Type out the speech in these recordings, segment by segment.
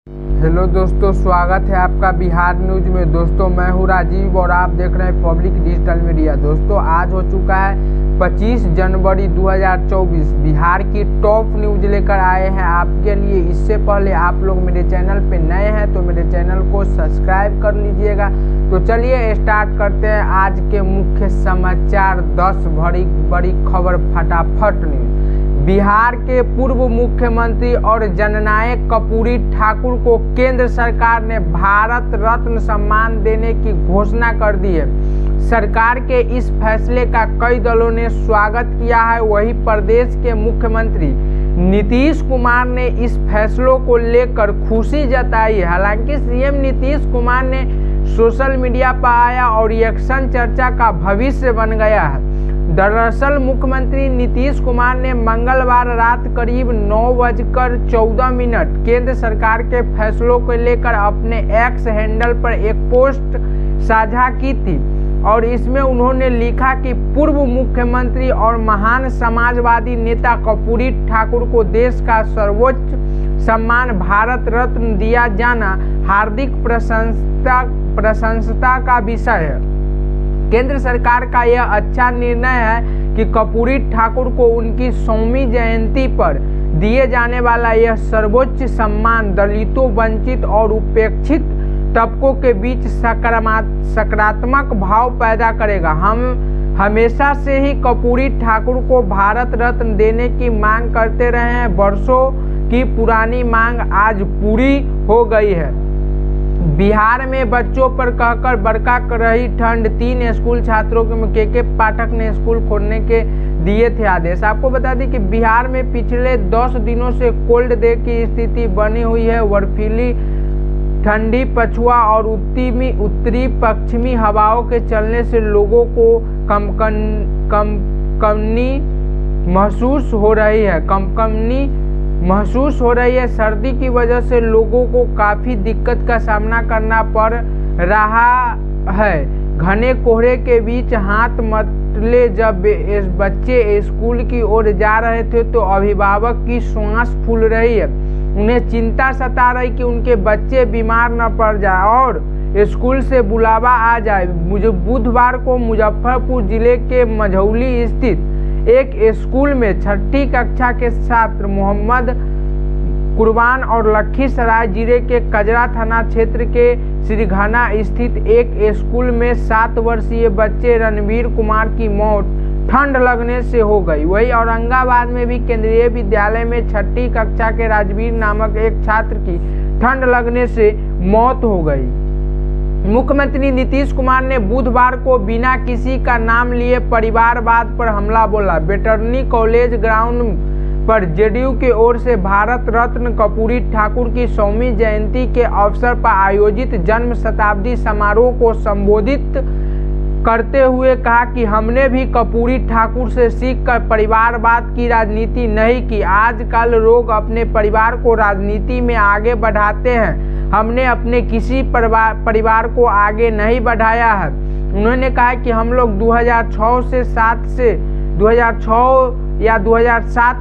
Hello दोस्तों, स्वागत है आपका बिहार न्यूज में। दोस्तों मैं हूं राजीव और आप देख रहे हैं पब्लिक डिजिटल मीडिया। दोस्तों आज हो चुका है 25 जनवरी 2024। बिहार की टॉप न्यूज लेकर आए हैं आपके लिए। इससे पहले आप लोग मेरे चैनल पे नए हैं तो मेरे चैनल को सब्सक्राइब कर लीजिएगा। तो चलिए स्टार्ट करते हैं आज के मुख्य समाचार। 10 बड़ी खबर फटाफट न्यूज। बिहार के पूर्व मुख्यमंत्री और जननायक कर्पूरी ठाकुर को केंद्र सरकार ने भारत रत्न सम्मान देने की घोषणा कर दी है। सरकार के इस फैसले का कई दलों ने स्वागत किया है। वहीं प्रदेश के मुख्यमंत्री नीतीश कुमार ने इस फैसलों को लेकर खुशी जताई है। हालांकि सीएम नीतीश कुमार ने सोशल मीडिया पर आया और रिएक्शन चर्चा का भविष्य बन गया है। दरअसल मुख्यमंत्री नीतीश कुमार ने मंगलवार रात करीब 9:14 केंद्र सरकार के फैसलों को लेकर अपने एक्स हैंडल पर एक पोस्ट साझा की थी और इसमें उन्होंने लिखा कि पूर्व मुख्यमंत्री और महान समाजवादी नेता कर्पूरी ठाकुर को देश का सर्वोच्च सम्मान भारत रत्न दिया जाना हार्दिक प्रशंसा का विषय है। केंद्र सरकार का यह अच्छा निर्णय है कि कर्पूरी ठाकुर को उनकी 100वीं जयंती पर दिए जाने वाला यह सर्वोच्च सम्मान दलितों, वंचित और उपेक्षित तबकों के बीच सकारात्मक भाव पैदा करेगा। हम हमेशा से ही कर्पूरी ठाकुर को भारत रत्न देने की मांग करते रहे हैं। वर्षों की पुरानी मांग आज पूरी हो गई है। बिहार में बच्चों पर कहकर बरका कर रही ठंड। 3 स्कूल छात्रों के पाठक ने स्कूल खोलने के दिए थे आदेश। आपको बता दें कि बिहार में पिछले 10 दिनों से कोल्ड डे की स्थिति बनी हुई है। बर्फीली ठंडी पछुआ और उत्तरी पश्चिमी हवाओं के चलने से लोगों को कंपनी महसूस हो रही है। सर्दी की वजह से लोगों को काफ़ी दिक्कत का सामना करना पड़ रहा है। घने कोहरे के बीच हाथ मसले जब बच्चे स्कूल की ओर जा रहे थे तो अभिभावक की सांस फूल रही है। उन्हें चिंता सता रही कि उनके बच्चे बीमार न पड़ जाए और स्कूल से बुलावा आ जाए। बुधवार को मुजफ्फरपुर जिले के मझौली स्थित एक स्कूल में 6ठी कक्षा के छात्र मोहम्मद कुर्बान और लखीसराय जिले के कजरा थाना क्षेत्र के श्रीघाना स्थित एक स्कूल में 7 वर्षीय बच्चे रणवीर कुमार की मौत ठंड लगने से हो गई। वहीं औरंगाबाद में भी केंद्रीय विद्यालय में 6ठी कक्षा के राजवीर नामक एक छात्र की ठंड लगने से मौत हो गई। मुख्यमंत्री नीतीश कुमार ने बुधवार को बिना किसी का नाम लिए परिवारवाद पर हमला बोला। वेटरनरी कॉलेज ग्राउंड पर जेडीयू की ओर से भारत रत्न कर्पूरी ठाकुर की 100वीं जयंती के अवसर पर आयोजित जन्म शताब्दी समारोह को संबोधित करते हुए कहा कि हमने भी कर्पूरी ठाकुर से सीखकर परिवारवाद की राजनीति नहीं की। आजकल लोग अपने परिवार को राजनीति में आगे बढ़ाते हैं। हमने अपने किसी परिवार को आगे नहीं बढ़ाया है। उन्होंने कहा कि हम लोग 2007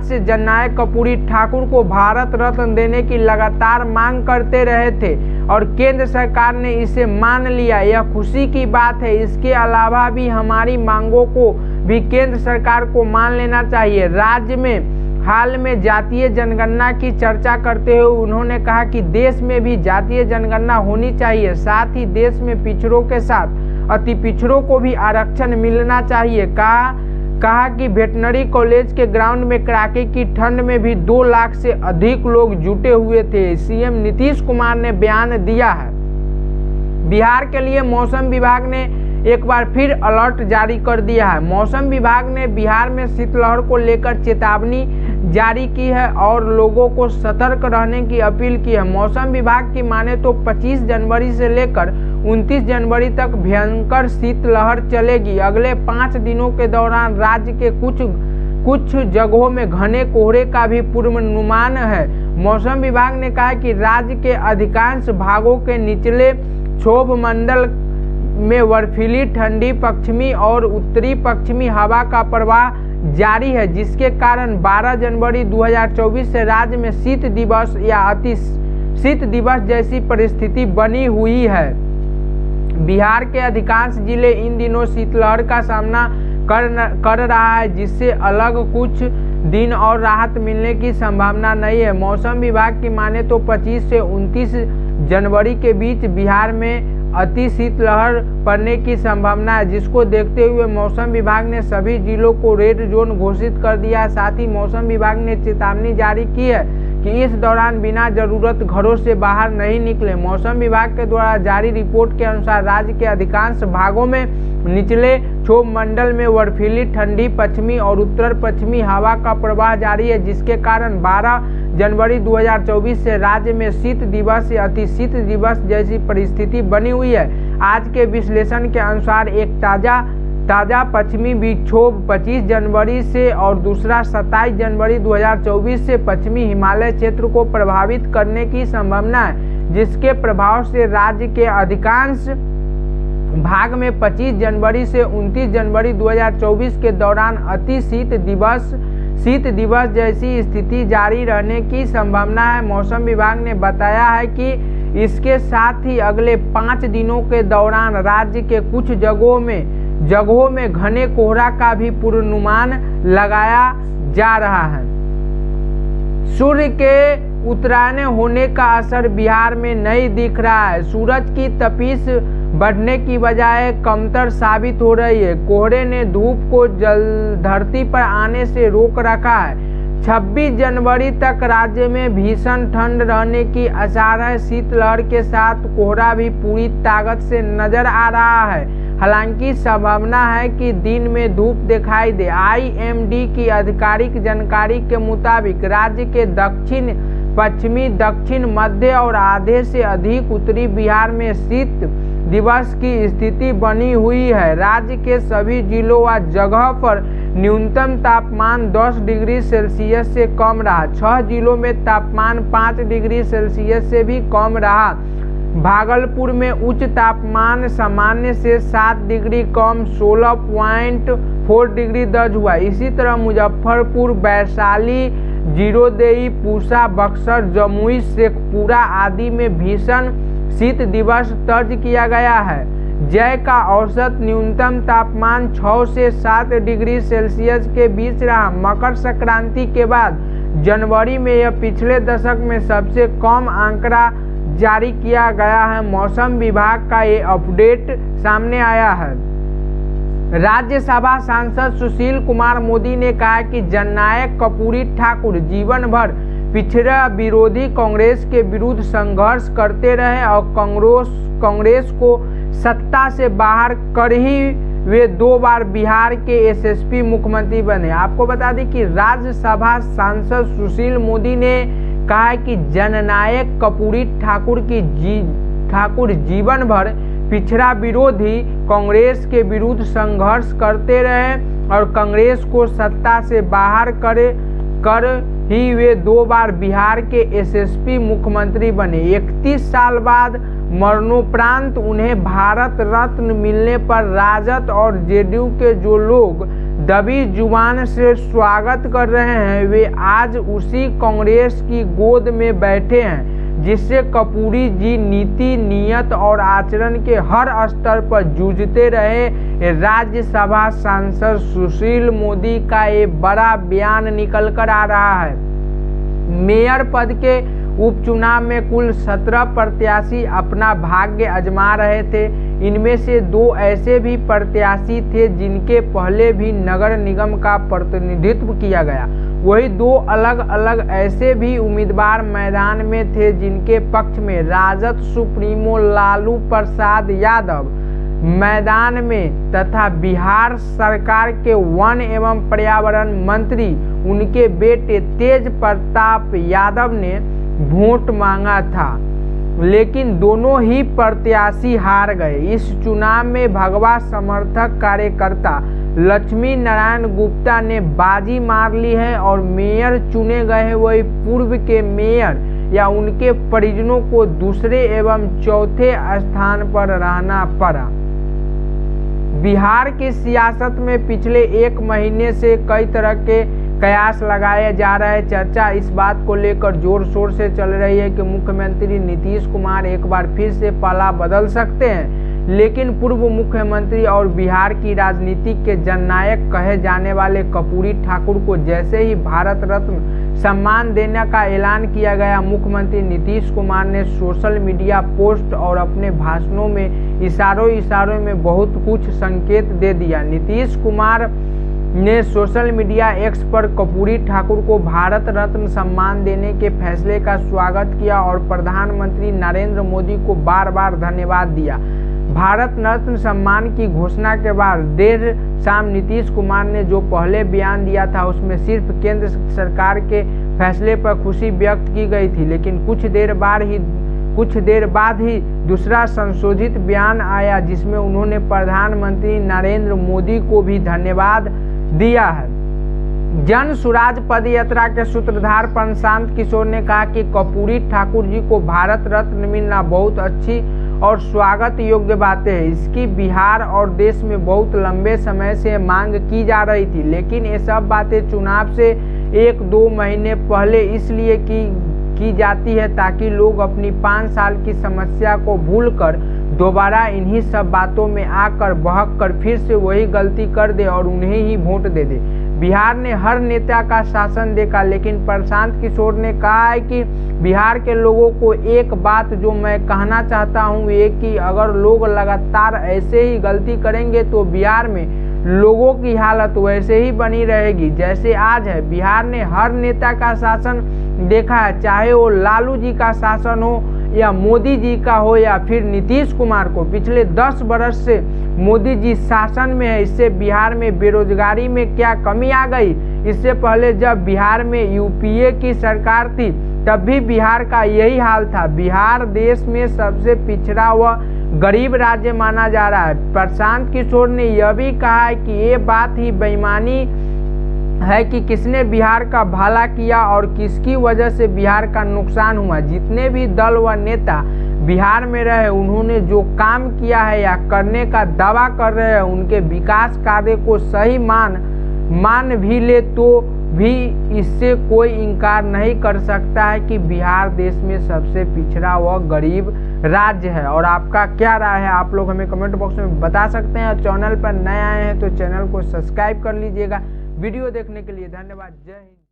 से जननायक कर्पूरी ठाकुर को भारत रत्न देने की लगातार मांग करते रहे थे और केंद्र सरकार ने इसे मान लिया। यह खुशी की बात है। इसके अलावा भी हमारी मांगों को भी केंद्र सरकार को मान लेना चाहिए। राज्य में हाल में जातीय जनगणना की चर्चा करते हुए उन्होंने कहा कि देश में भी जातीय जनगणना होनी चाहिए। साथ ही देश में पिछड़ों के साथ अति पिछड़ों को भी आरक्षण मिलना चाहिए। कहा कि वेटरनरी कॉलेज के ग्राउंड में कड़ाके की ठंड में भी 2 लाख से अधिक लोग जुटे हुए थे। सीएम नीतीश कुमार ने बयान दिया है। बिहार के लिए मौसम विभाग ने एक बार फिर अलर्ट जारी कर दिया है। मौसम विभाग ने बिहार में शीतलहर को लेकर चेतावनी जारी की है और लोगों को सतर्क रहने की अपील की है। मौसम विभाग की माने तो 25 जनवरी से लेकर 29 जनवरी तक भयंकर शीतलहर चलेगी। अगले 5 दिनों के दौरान राज्य के कुछ जगहों में घने कोहरे का भी पूर्वानुमान है। मौसम विभाग ने कहा कि राज्य के अधिकांश भागों के निचले क्षोभ मंडल में बर्फीली ठंडी पश्चिमी और उत्तरी पश्चिमी हवा का प्रवाह जारी है, जिसके कारण 12 जनवरी 2024 से राज्य में शीत दिवस या अति शीत दिवस जैसी परिस्थिति बनी हुई है। बिहार के अधिकांश जिले इन दिनों शीतलहर का सामना कर रहा है, जिससे अलग कुछ दिन और राहत मिलने की संभावना नहीं है। मौसम विभाग की माने तो 25 से 29 जनवरी के बीच बिहार में अति शीतलहर पड़ने की संभावना है, जिसको देखते हुए मौसम विभाग ने सभी जिलों को रेड जोन घोषित कर दिया है। साथ ही मौसम विभाग ने चेतावनी जारी की है कि इस दौरान बिना जरूरत घरों से बाहर नहीं निकले। मौसम विभाग के द्वारा जारी रिपोर्ट के अनुसार राज्य के अधिकांश भागों में निचले क्षोभ मंडल में बर्फीली ठंडी पश्चिमी और उत्तर पश्चिमी हवा का प्रवाह जारी है, जिसके कारण 12 जनवरी 2024 से राज्य में शीत दिवस या अति शीत दिवस जैसी परिस्थिति बनी हुई है। आज के विश्लेषण के अनुसार एक ताज़ा पश्चिमी विक्षोभ 25 जनवरी से और दूसरा 27 जनवरी 2024 से पश्चिमी हिमालय क्षेत्र को प्रभावित करने की संभावना है, जिसके प्रभाव से राज्य के अधिकांश भाग में 25 जनवरी से 29 जनवरी 2024 के दौरान अति शीत दिवस जैसी स्थिति जारी रहने की संभावना है। मौसम विभाग ने बताया है कि इसके साथ ही अगले 5 दिनों के दौरान राज्य के कुछ जगहों में घने कोहरा का भी पूर्वानुमान लगाया जा रहा है। सूर्य के उत्तरायण होने का असर बिहार में नहीं दिख रहा है। सूरज की तपिश बढ़ने की बजाय कमतर साबित हो रही है। कोहरे ने धूप को धरती पर आने से रोक रखा है। 26 जनवरी तक राज्य में भीषण ठंड रहने की आसार है। शीतलहर के साथ कोहरा भी पूरी ताकत से नजर आ रहा है। हालांकि संभावना है कि दिन में धूप दिखाई दे। IMD की आधिकारिक जानकारी के मुताबिक राज्य के दक्षिण पश्चिमी, दक्षिण मध्य और आधे से अधिक उत्तरी बिहार में शीत दिवस की स्थिति बनी हुई है। राज्य के सभी जिलों व जगह पर न्यूनतम तापमान 10 डिग्री सेल्सियस से कम रहा। 6 जिलों में तापमान 5 डिग्री सेल्सियस से भी कम रहा। भागलपुर में उच्च तापमान सामान्य से 7 डिग्री कम 16.4 डिग्री दर्ज हुआ। इसी तरह मुजफ्फरपुर, वैशाली, जीरोदेई, पूसा, बक्सर, जमुई, शेखपुरा आदि में भीषण शीत दिवस दर्ज किया गया है। जय का औसत न्यूनतम तापमान 6 से 7 डिग्री सेल्सियस के बीच रहा। मकर संक्रांति के बाद जनवरी में यह पिछले दशक में सबसे कम आंकड़ा जारी किया गया है। मौसम विभाग का ये अपडेट सामने आया है। राज्यसभा सांसद सुशील कुमार मोदी ने कहा कि जननायक कर्पूरी ठाकुर जीवन भर पिछड़ा विरोधी कांग्रेस के विरुद्ध संघर्ष करते रहे और कांग्रेस को सत्ता से बाहर कर ही वे 2 बार बिहार के SSP मुख्यमंत्री बने। आपको बता दें कि राज्यसभा सांसद सुशील मोदी ने कहा कि जननायक कर्पूरी ठाकुर जीवन भर पिछड़ा विरोधी कांग्रेस के विरुद्ध संघर्ष करते रहे और कांग्रेस को सत्ता से बाहर कर ही वे 2 बार बिहार के SSP मुख्यमंत्री बने। 31 साल बाद मरणोपरांत उन्हें भारत रत्न मिलने पर राजद और JDU के जो लोग दबी जुबान से स्वागत कर रहे हैं, वे आज उसी कांग्रेस की गोद में बैठे हैं जिससे कर्पूरी जी नीति, नियत और आचरण के हर स्तर पर जूझते रहे। राज्यसभा सांसद सुशील मोदी का ये बड़ा बयान निकल कर आ रहा है। मेयर पद के उपचुनाव में कुल 17 प्रत्याशी अपना भाग्य आजमा रहे थे। इनमें से 2 ऐसे भी प्रत्याशी थे जिनके पहले भी नगर निगम का प्रतिनिधित्व किया गया। वही 2 अलग अलग ऐसे भी उम्मीदवार मैदान में थे जिनके पक्ष में राजद सुप्रीमो लालू प्रसाद यादव मैदान में तथा बिहार सरकार के वन एवं पर्यावरण मंत्री उनके बेटे तेज प्रताप यादव ने वोट मांगा था, लेकिन दोनों ही प्रत्याशी हार गए। इस चुनाव में भगवा समर्थक कार्यकर्ता लक्ष्मी नारायण गुप्ता ने बाजी मार ली है और मेयर चुने गए वही पूर्व के मेयर या उनके परिजनों को दूसरे एवं चौथे स्थान पर रहना पड़ा। बिहार की सियासत में पिछले 1 महीने से कई तरह के कयास लगाया जा रहा है। चर्चा इस बात को लेकर जोर शोर से चल रही है कि मुख्यमंत्री नीतीश कुमार एक बार फिर से पाला बदल सकते हैं। लेकिन पूर्व मुख्यमंत्री और बिहार की राजनीति के जननायक कहे जाने वाले कर्पूरी ठाकुर को जैसे ही भारत रत्न सम्मान देने का ऐलान किया गया, मुख्यमंत्री नीतीश कुमार ने सोशल मीडिया पोस्ट और अपने भाषणों में इशारों में बहुत कुछ संकेत दे दिया। नीतीश कुमार ने सोशल मीडिया एक्स पर कर्पूरी ठाकुर को भारत रत्न सम्मान देने के फैसले का स्वागत किया और प्रधानमंत्री नरेंद्र मोदी को बार बार धन्यवाद दिया। भारत रत्न सम्मान की घोषणा के बाद देर शाम नीतीश कुमार ने जो पहले बयान दिया था उसमें सिर्फ केंद्र सरकार के फैसले पर खुशी व्यक्त की गई थी, लेकिन कुछ देर बाद ही दूसरा संशोधित बयान आया जिसमें उन्होंने प्रधानमंत्री नरेंद्र मोदी को भी धन्यवाद दिया है। जन सुराज पद यात्रा के सूत्रधार प्रशांत किशोर ने कहा कि कर्पूरी ठाकुर जी को भारत रत्न मिलना बहुत अच्छी और स्वागत योग्य बातें हैं। इसकी बिहार और देश में बहुत लंबे समय से मांग की जा रही थी, लेकिन ये सब बातें चुनाव से 1-2 महीने पहले इसलिए की जाती है ताकि लोग अपनी 5 साल की समस्या को भूलकर दोबारा इन्हीं सब बातों में आकर बहक कर फिर से वही गलती कर दे और उन्हें ही वोट दे दे। बिहार ने हर नेता का शासन देखा, लेकिन प्रशांत किशोर ने कहा है कि बिहार के लोगों को एक बात जो मैं कहना चाहता हूं ये कि अगर लोग लगातार ऐसे ही गलती करेंगे तो बिहार में लोगों की हालत वैसे ही बनी रहेगी जैसे आज है। बिहार ने हर नेता का शासन देखा है, चाहे वो लालू जी का शासन हो या मोदी जी का हो या फिर नीतीश कुमार को। पिछले 10 बरस से मोदी जी शासन में है, इससे बिहार में बेरोजगारी में क्या कमी आ गई? इससे पहले जब बिहार में यूपीए की सरकार थी तब भी बिहार का यही हाल था। बिहार देश में सबसे पिछड़ा व गरीब राज्य माना जा रहा है। प्रशांत किशोर ने यह भी कहा है कि ये बात ही बेईमानी है कि किसने बिहार का भला किया और किसकी वजह से बिहार का नुकसान हुआ। जितने भी दल व नेता बिहार में रहे उन्होंने जो काम किया है या करने का दावा कर रहे हैं उनके विकास कार्य को सही मान भी ले तो भी इससे कोई इनकार नहीं कर सकता है कि बिहार देश में सबसे पिछड़ा व गरीब राज्य है। और आपका क्या राय है आप लोग हमें कमेंट बॉक्स में बता सकते हैं। चैनल पर नए आए हैं तो चैनल को सब्सक्राइब कर लीजिएगा। वीडियो देखने के लिए धन्यवाद। जय हिंद।